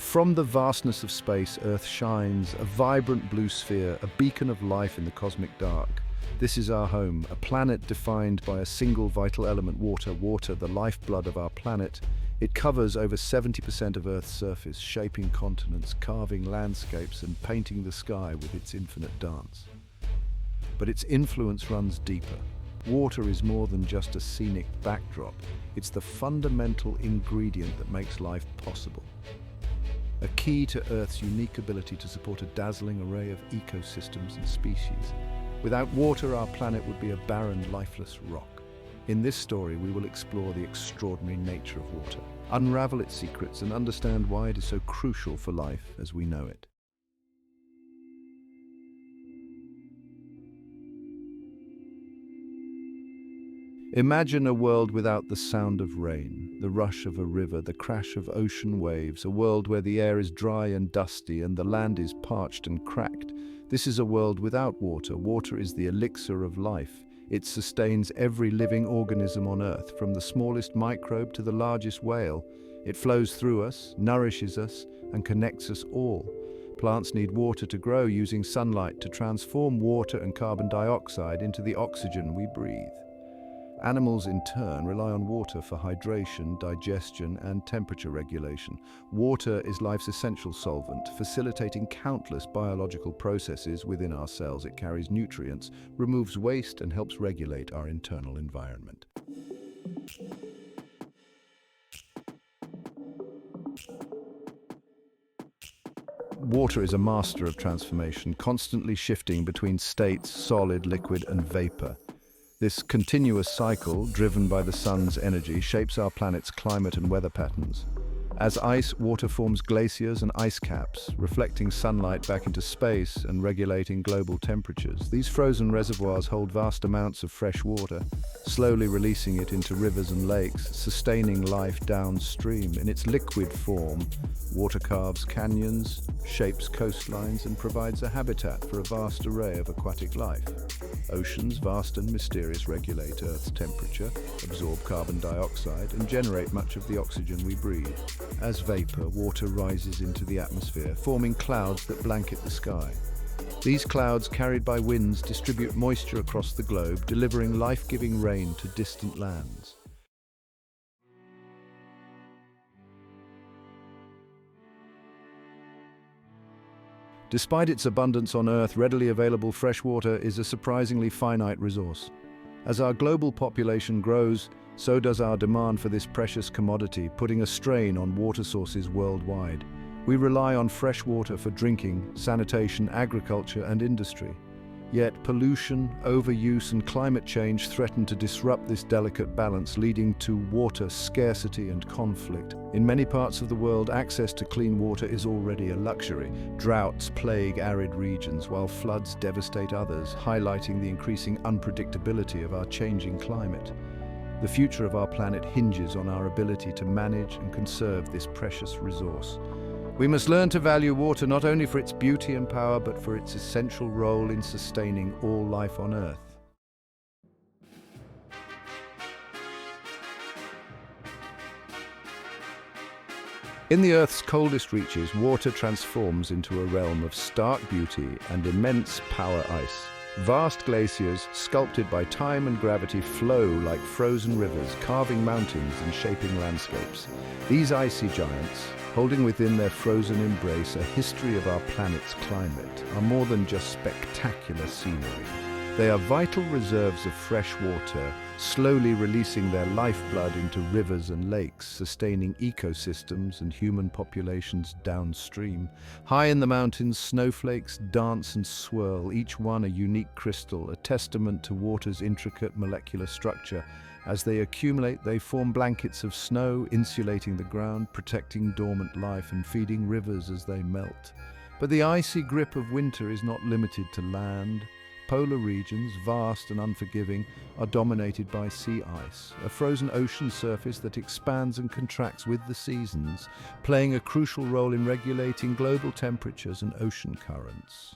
From the vastness of space, Earth shines, a vibrant blue sphere, a beacon of life in the cosmic dark. This is our home, a planet defined by a single vital element, water. Water, the lifeblood of our planet. It covers over 70% of Earth's surface, shaping continents, carving landscapes, and painting the sky with its infinite dance. But its influence runs deeper. Water is more than just a scenic backdrop. It's the fundamental ingredient that makes life possible. A key to Earth's unique ability to support a dazzling array of ecosystems and species. Without water, our planet would be a barren, lifeless rock. In this story, we will explore the extraordinary nature of water, unravel its secrets, and understand why it is so crucial for life as we know it. Imagine a world without the sound of rain, the rush of a river, the crash of ocean waves, a world where the air is dry and dusty and the land is parched and cracked. This is a world without water. Water is the elixir of life. It sustains every living organism on Earth, from the smallest microbe to the largest whale. It flows through us, nourishes us, and connects us all. Plants need water to grow, using sunlight to transform water and carbon dioxide into the oxygen we breathe. Animals, in turn, rely on water for hydration, digestion, and temperature regulation. Water is life's essential solvent, facilitating countless biological processes within our cells. It carries nutrients, removes waste, and helps regulate our internal environment. Water is a master of transformation, constantly shifting between states, solid, liquid, and vapor. This continuous cycle, driven by the sun's energy, shapes our planet's climate and weather patterns. As ice, water forms glaciers and ice caps, reflecting sunlight back into space and regulating global temperatures. These frozen reservoirs hold vast amounts of fresh water, slowly releasing it into rivers and lakes, sustaining life downstream. In its liquid form, water carves canyons, shapes coastlines, and provides a habitat for a vast array of aquatic life. Oceans, vast and mysterious, regulate Earth's temperature, absorb carbon dioxide, and generate much of the oxygen we breathe. As vapor, water rises into the atmosphere, forming clouds that blanket the sky. These clouds, carried by winds, distribute moisture across the globe, delivering life-giving rain to distant lands. Despite its abundance on Earth, readily available fresh water is a surprisingly finite resource. As our global population grows, so does our demand for this precious commodity, putting a strain on water sources worldwide. We rely on fresh water for drinking, sanitation, agriculture, and industry. Yet pollution, overuse, and climate change threaten to disrupt this delicate balance, leading to water scarcity and conflict. In many parts of the world, access to clean water is already a luxury. Droughts plague arid regions, while floods devastate others, highlighting the increasing unpredictability of our changing climate. The future of our planet hinges on our ability to manage and conserve this precious resource. We must learn to value water not only for its beauty and power, but for its essential role in sustaining all life on Earth. In the Earth's coldest reaches, water transforms into a realm of stark beauty and immense power ice. Vast glaciers, sculpted by time and gravity, flow like frozen rivers, carving mountains and shaping landscapes. These icy giants, holding within their frozen embrace a history of our planet's climate, are more than just spectacular scenery. They are vital reserves of fresh water, slowly releasing their lifeblood into rivers and lakes, sustaining ecosystems and human populations downstream. High in the mountains, snowflakes dance and swirl, each one a unique crystal, a testament to water's intricate molecular structure. As they accumulate, they form blankets of snow, insulating the ground, protecting dormant life, and feeding rivers as they melt. But the icy grip of winter is not limited to land. Polar regions, vast and unforgiving, are dominated by sea ice, a frozen ocean surface that expands and contracts with the seasons, playing a crucial role in regulating global temperatures and ocean currents.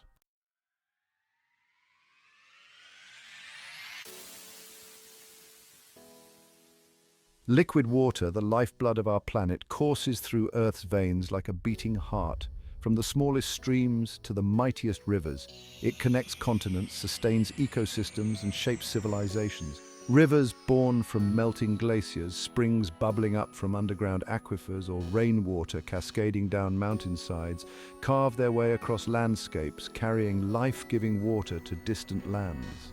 Liquid water, the lifeblood of our planet, courses through Earth's veins like a beating heart. From the smallest streams to the mightiest rivers, it connects continents, sustains ecosystems, and shapes civilizations. Rivers born from melting glaciers, springs bubbling up from underground aquifers, or rainwater cascading down mountainsides carve their way across landscapes, carrying life-giving water to distant lands.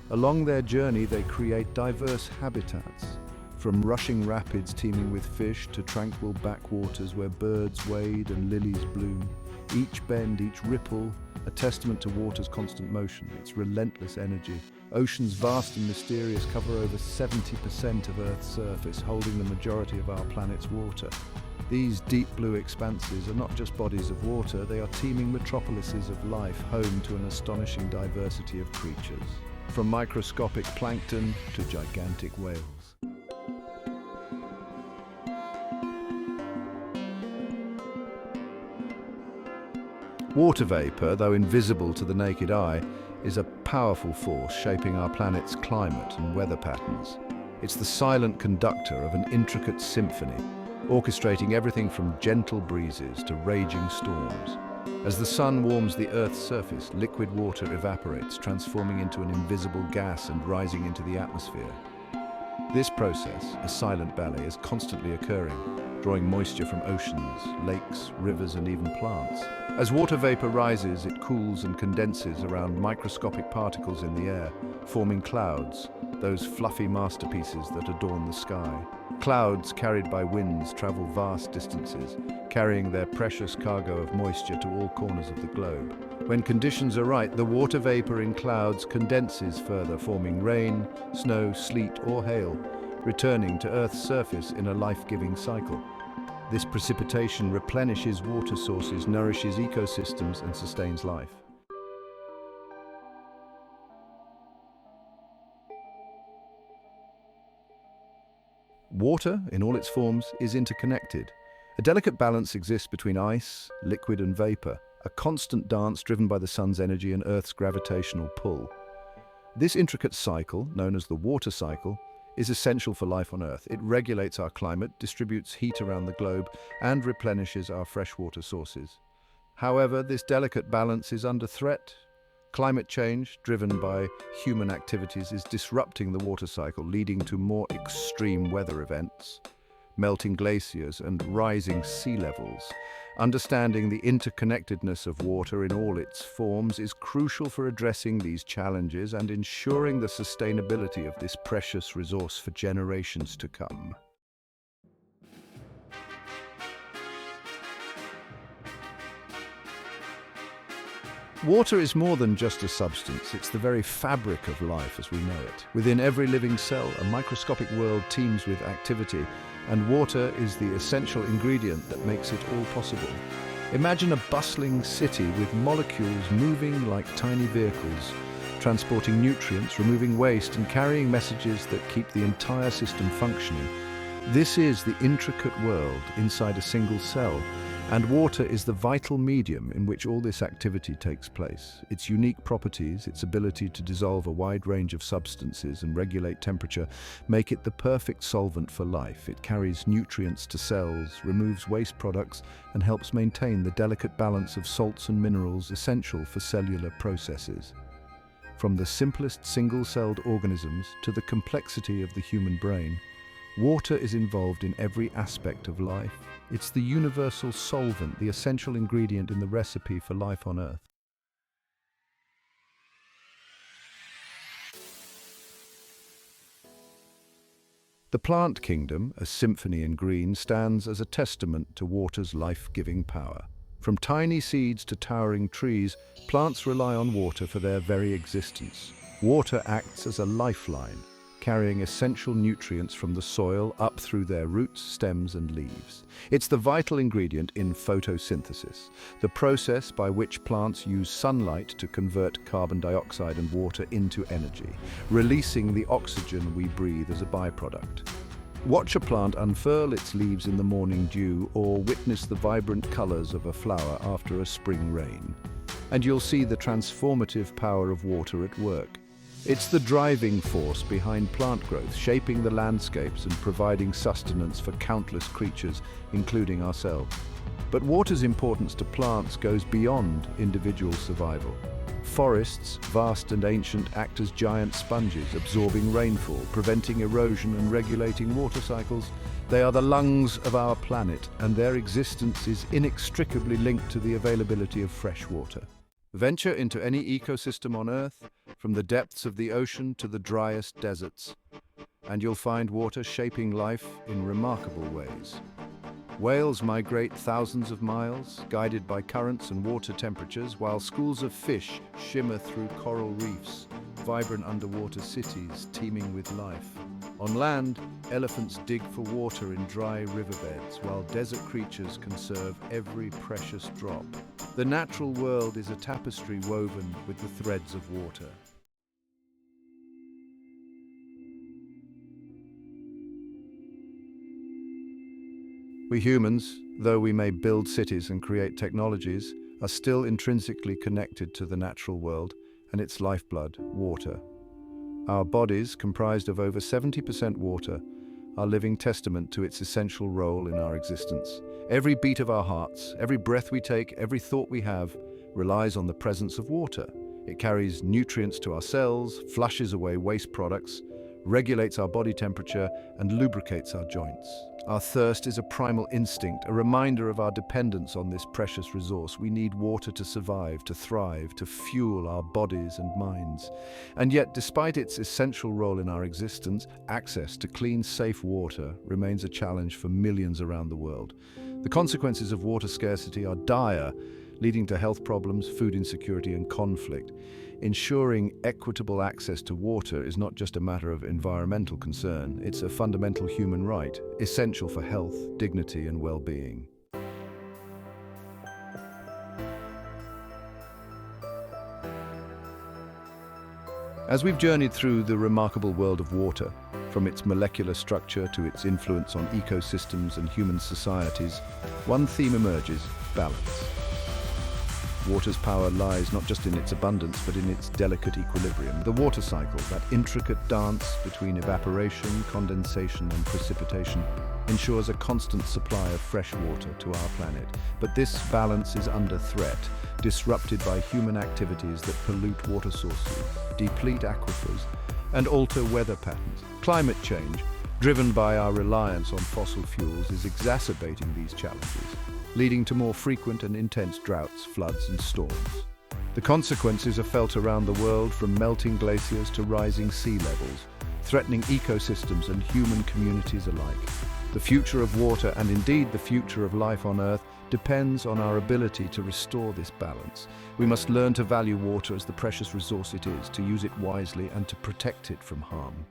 Along their journey, they create diverse habitats, from rushing rapids teeming with fish to tranquil backwaters where birds wade and lilies bloom. Each bend, each ripple, a testament to water's constant motion, its relentless energy. Oceans vast and mysterious cover over 70% of Earth's surface, holding the majority of our planet's water. These deep blue expanses are not just bodies of water, they are teeming metropolises of life, home to an astonishing diversity of creatures, from microscopic plankton to gigantic whales. Water vapor, though invisible to the naked eye, is a powerful force shaping our planet's climate and weather patterns. It's the silent conductor of an intricate symphony, orchestrating everything from gentle breezes to raging storms. As the sun warms the Earth's surface, liquid water evaporates, transforming into an invisible gas and rising into the atmosphere. This process, a silent ballet, is constantly occurring, drawing moisture from oceans, lakes, rivers, and even plants. As water vapor rises, it cools and condenses around microscopic particles in the air, forming clouds, those fluffy masterpieces that adorn the sky. Clouds carried by winds travel vast distances, carrying their precious cargo of moisture to all corners of the globe. When conditions are right, the water vapor in clouds condenses further, forming rain, snow, sleet, or hail, returning to Earth's surface in a life-giving cycle. This precipitation replenishes water sources, nourishes ecosystems, and sustains life. Water, in all its forms, is interconnected. A delicate balance exists between ice, liquid, and vapor, a constant dance driven by the sun's energy and Earth's gravitational pull. This intricate cycle, known as the water cycle, is essential for life on Earth. It regulates our climate, distributes heat around the globe, and replenishes our freshwater sources. However, this delicate balance is under threat. Climate change, driven by human activities, is disrupting the water cycle, leading to more extreme weather events, melting glaciers, and rising sea levels. Understanding the interconnectedness of water in all its forms is crucial for addressing these challenges and ensuring the sustainability of this precious resource for generations to come. Water is more than just a substance, it's the very fabric of life as we know it. Within every living cell, a microscopic world teems with activity, and water is the essential ingredient that makes it all possible. Imagine a bustling city with molecules moving like tiny vehicles, transporting nutrients, removing waste, and carrying messages that keep the entire system functioning. This is the intricate world inside a single cell, and water is the vital medium in which all this activity takes place. Its unique properties, its ability to dissolve a wide range of substances and regulate temperature, make it the perfect solvent for life. It carries nutrients to cells, removes waste products, and helps maintain the delicate balance of salts and minerals essential for cellular processes. From the simplest single-celled organisms to the complexity of the human brain, water is involved in every aspect of life. It's the universal solvent, the essential ingredient in the recipe for life on Earth. The plant kingdom, a symphony in green, stands as a testament to water's life-giving power. From tiny seeds to towering trees, plants rely on water for their very existence. Water acts as a lifeline, carrying essential nutrients from the soil up through their roots, stems, and leaves. It's the vital ingredient in photosynthesis, the process by which plants use sunlight to convert carbon dioxide and water into energy, releasing the oxygen we breathe as a byproduct. Watch a plant unfurl its leaves in the morning dew or witness the vibrant colors of a flower after a spring rain, and you'll see the transformative power of water at work. It's the driving force behind plant growth, shaping the landscapes and providing sustenance for countless creatures, including ourselves. But water's importance to plants goes beyond individual survival. Forests, vast and ancient, act as giant sponges, absorbing rainfall, preventing erosion and regulating water cycles. They are the lungs of our planet, and their existence is inextricably linked to the availability of fresh water. Venture into any ecosystem on Earth, from the depths of the ocean to the driest deserts, and you'll find water shaping life in remarkable ways. Whales migrate thousands of miles, guided by currents and water temperatures, while schools of fish shimmer through coral reefs, vibrant underwater cities teeming with life. On land, elephants dig for water in dry riverbeds, while desert creatures conserve every precious drop. The natural world is a tapestry woven with the threads of water. We humans, though we may build cities and create technologies, are still intrinsically connected to the natural world and its lifeblood, water. Our bodies, comprised of over 70% water, are living testament to its essential role in our existence. Every beat of our hearts, every breath we take, every thought we have, relies on the presence of water. It carries nutrients to our cells, flushes away waste products, regulates our body temperature, and lubricates our joints. Our thirst is a primal instinct, a reminder of our dependence on this precious resource. We need water to survive, to thrive, to fuel our bodies and minds. And yet, despite its essential role in our existence, access to clean, safe water remains a challenge for millions around the world. The consequences of water scarcity are dire, leading to health problems, food insecurity, and conflict. Ensuring equitable access to water is not just a matter of environmental concern, it's a fundamental human right, essential for health, dignity, and well-being. As we've journeyed through the remarkable world of water, from its molecular structure to its influence on ecosystems and human societies, one theme emerges: balance. Water's power lies not just in its abundance, but in its delicate equilibrium. The water cycle, that intricate dance between evaporation, condensation, and precipitation, ensures a constant supply of fresh water to our planet. But this balance is under threat, disrupted by human activities that pollute water sources, deplete aquifers, and alter weather patterns. Climate change, driven by our reliance on fossil fuels, is exacerbating these challenges, leading to more frequent and intense droughts, floods, and storms. The consequences are felt around the world, from melting glaciers to rising sea levels, threatening ecosystems and human communities alike. The future of water, and indeed the future of life on Earth, depends on our ability to restore this balance. We must learn to value water as the precious resource it is, to use it wisely, and to protect it from harm.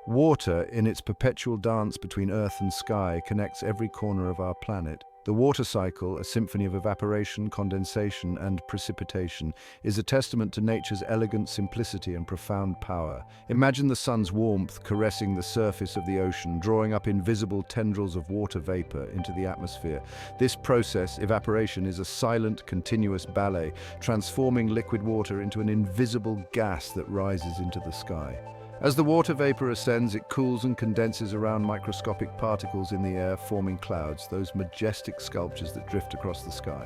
Water, in its perpetual dance between earth and sky, connects every corner of our planet. The water cycle, a symphony of evaporation, condensation, and precipitation, is a testament to nature's elegant simplicity and profound power. Imagine the sun's warmth caressing the surface of the ocean, drawing up invisible tendrils of water vapor into the atmosphere. This process, evaporation, is a silent, continuous ballet, transforming liquid water into an invisible gas that rises into the sky. As the water vapor ascends, it cools and condenses around microscopic particles in the air, forming clouds, those majestic sculptures that drift across the sky.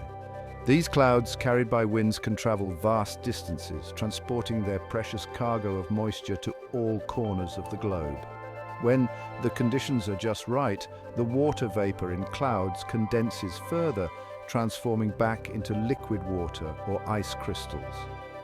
These clouds, carried by winds, can travel vast distances, transporting their precious cargo of moisture to all corners of the globe. When the conditions are just right, the water vapor in clouds condenses further, transforming back into liquid water or ice crystals.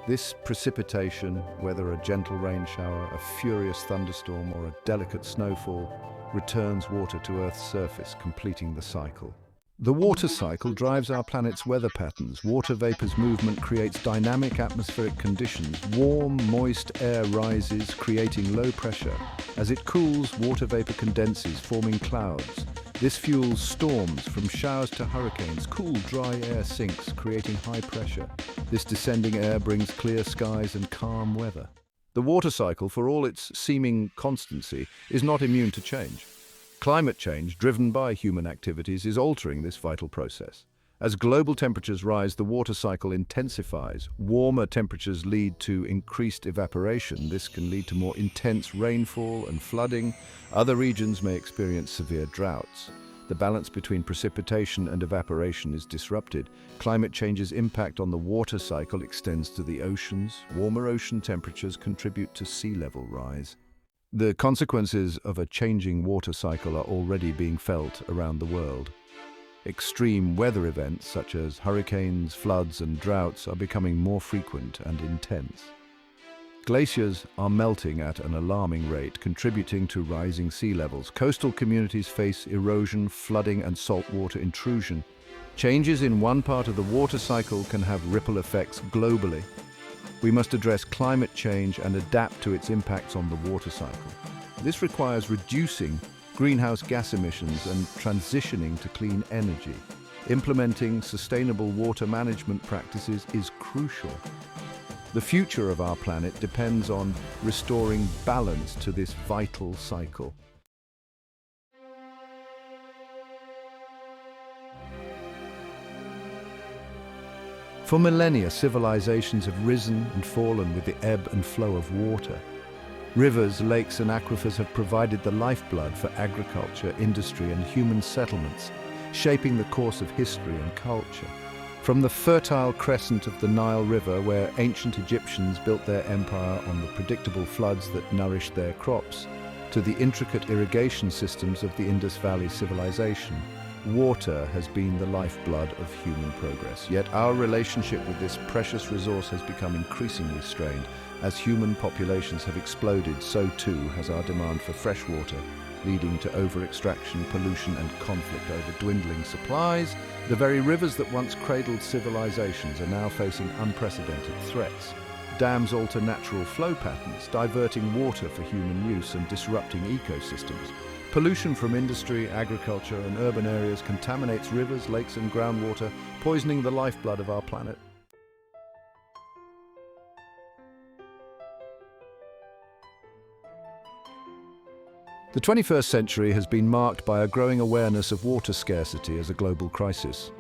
This precipitation, whether a gentle rain shower, a furious thunderstorm, or a delicate snowfall, returns water to Earth's surface, completing the cycle. The water cycle drives our planet's weather patterns. Water vapor's movement creates dynamic atmospheric conditions. Warm, moist air rises, creating low pressure. As it cools, water vapor condenses, forming clouds. This fuels storms, from showers to hurricanes. Cool, dry air sinks, creating high pressure. This descending air brings clear skies and calm weather. The water cycle, for all its seeming constancy, is not immune to change. Climate change, driven by human activities, is altering this vital process. As global temperatures rise, the water cycle intensifies. Warmer temperatures lead to increased evaporation. This can lead to more intense rainfall and flooding. Other regions may experience severe droughts. The balance between precipitation and evaporation is disrupted. Climate change's impact on the water cycle extends to the oceans. Warmer ocean temperatures contribute to sea level rise. The consequences of a changing water cycle are already being felt around the world. Extreme weather events such as hurricanes, floods, and droughts are becoming more frequent and intense. Glaciers are melting at an alarming rate, contributing to rising sea levels. Coastal communities face erosion, flooding, and saltwater intrusion. Changes in one part of the water cycle can have ripple effects globally. We must address climate change and adapt to its impacts on the water cycle. This requires reducing greenhouse gas emissions and transitioning to clean energy. Implementing sustainable water management practices is crucial. The future of our planet depends on restoring balance to this vital cycle. For millennia, civilizations have risen and fallen with the ebb and flow of water. Rivers, lakes, and aquifers have provided the lifeblood for agriculture, industry, and human settlements, shaping the course of history and culture. From the fertile crescent of the Nile River, where ancient Egyptians built their empire on the predictable floods that nourished their crops, to the intricate irrigation systems of the Indus Valley civilization, water has been the lifeblood of human progress. Yet our relationship with this precious resource has become increasingly strained. As human populations have exploded, so too has our demand for fresh water, leading to over-extraction, pollution, and conflict over dwindling supplies. The very rivers that once cradled civilizations are now facing unprecedented threats. Dams alter natural flow patterns, diverting water for human use and disrupting ecosystems. Pollution from industry, agriculture, and urban areas contaminates rivers, lakes, and groundwater, poisoning the lifeblood of our planet. The 21st century has been marked by a growing awareness of water scarcity as a global crisis.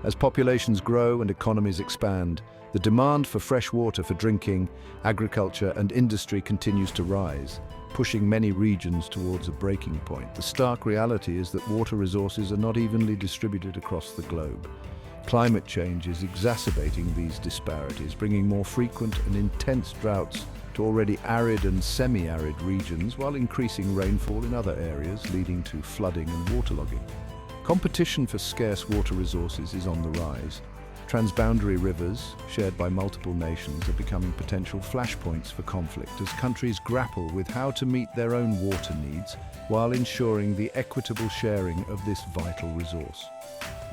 As populations grow and economies expand, the demand for fresh water for drinking, agriculture, and industry continues to rise, pushing many regions towards a breaking point. The stark reality is that water resources are not evenly distributed across the globe. Climate change is exacerbating these disparities, bringing more frequent and intense droughts to already arid and semi-arid regions, while increasing rainfall in other areas, leading to flooding and waterlogging. Competition for scarce water resources is on the rise. Transboundary rivers, shared by multiple nations, are becoming potential flashpoints for conflict as countries grapple with how to meet their own water needs while ensuring the equitable sharing of this vital resource.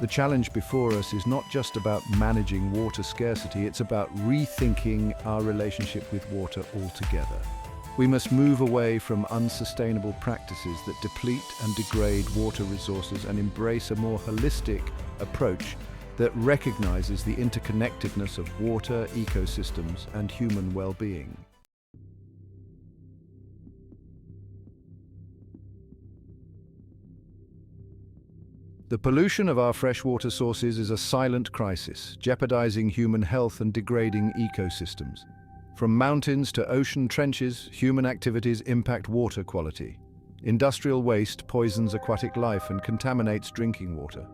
The challenge before us is not just about managing water scarcity, it's about rethinking our relationship with water altogether. We must move away from unsustainable practices that deplete and degrade water resources and embrace a more holistic approach that recognizes the interconnectedness of water, ecosystems, and human well-being. The pollution of our freshwater sources is a silent crisis, jeopardizing human health and degrading ecosystems. From mountains to ocean trenches, human activities impact water quality. Industrial waste poisons aquatic life and contaminates drinking water.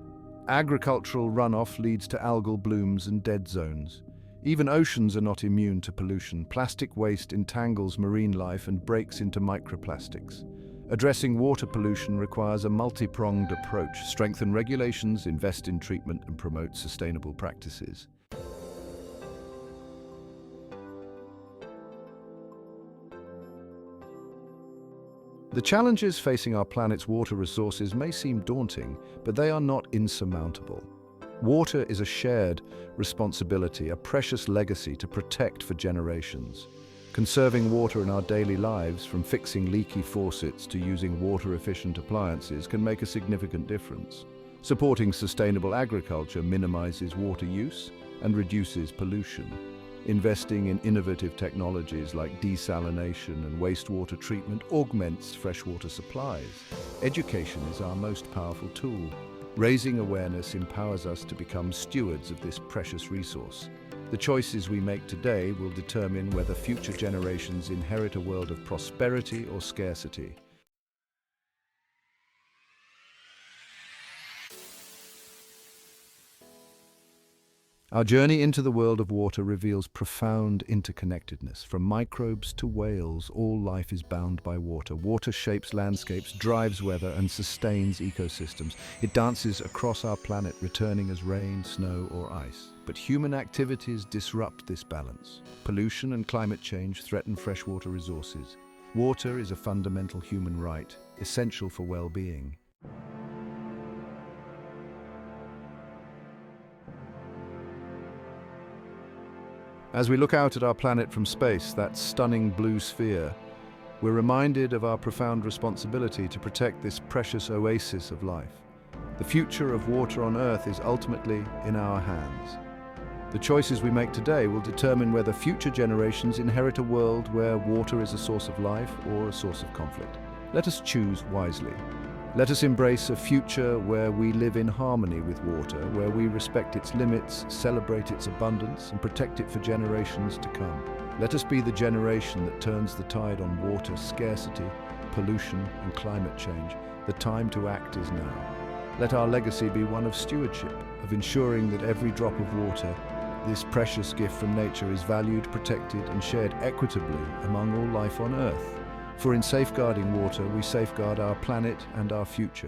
Agricultural runoff leads to algal blooms and dead zones. Even oceans are not immune to pollution. Plastic waste entangles marine life and breaks into microplastics. Addressing water pollution requires a multi-pronged approach: strengthen regulations, invest in treatment, and promote sustainable practices. The challenges facing our planet's water resources may seem daunting, but they are not insurmountable. Water is a shared responsibility, a precious legacy to protect for generations. Conserving water in our daily lives, from fixing leaky faucets to using water-efficient appliances, can make a significant difference. Supporting sustainable agriculture minimizes water use and reduces pollution. Investing in innovative technologies like desalination and wastewater treatment augments freshwater supplies. Education is our most powerful tool. Raising awareness empowers us to become stewards of this precious resource. The choices we make today will determine whether future generations inherit a world of prosperity or scarcity. Our journey into the world of water reveals profound interconnectedness. From microbes to whales, all life is bound by water. Water shapes landscapes, drives weather, and sustains ecosystems. It dances across our planet, returning as rain, snow, or ice. But human activities disrupt this balance. Pollution and climate change threaten freshwater resources. Water is a fundamental human right, essential for well-being. As we look out at our planet from space, that stunning blue sphere, we're reminded of our profound responsibility to protect this precious oasis of life. The future of water on Earth is ultimately in our hands. The choices we make today will determine whether future generations inherit a world where water is a source of life or a source of conflict. Let us choose wisely. Let us embrace a future where we live in harmony with water, where we respect its limits, celebrate its abundance, and protect it for generations to come. Let us be the generation that turns the tide on water scarcity, pollution, and climate change. The time to act is now. Let our legacy be one of stewardship, of ensuring that every drop of water, this precious gift from nature, is valued, protected, and shared equitably among all life on Earth. For in safeguarding water, we safeguard our planet and our future.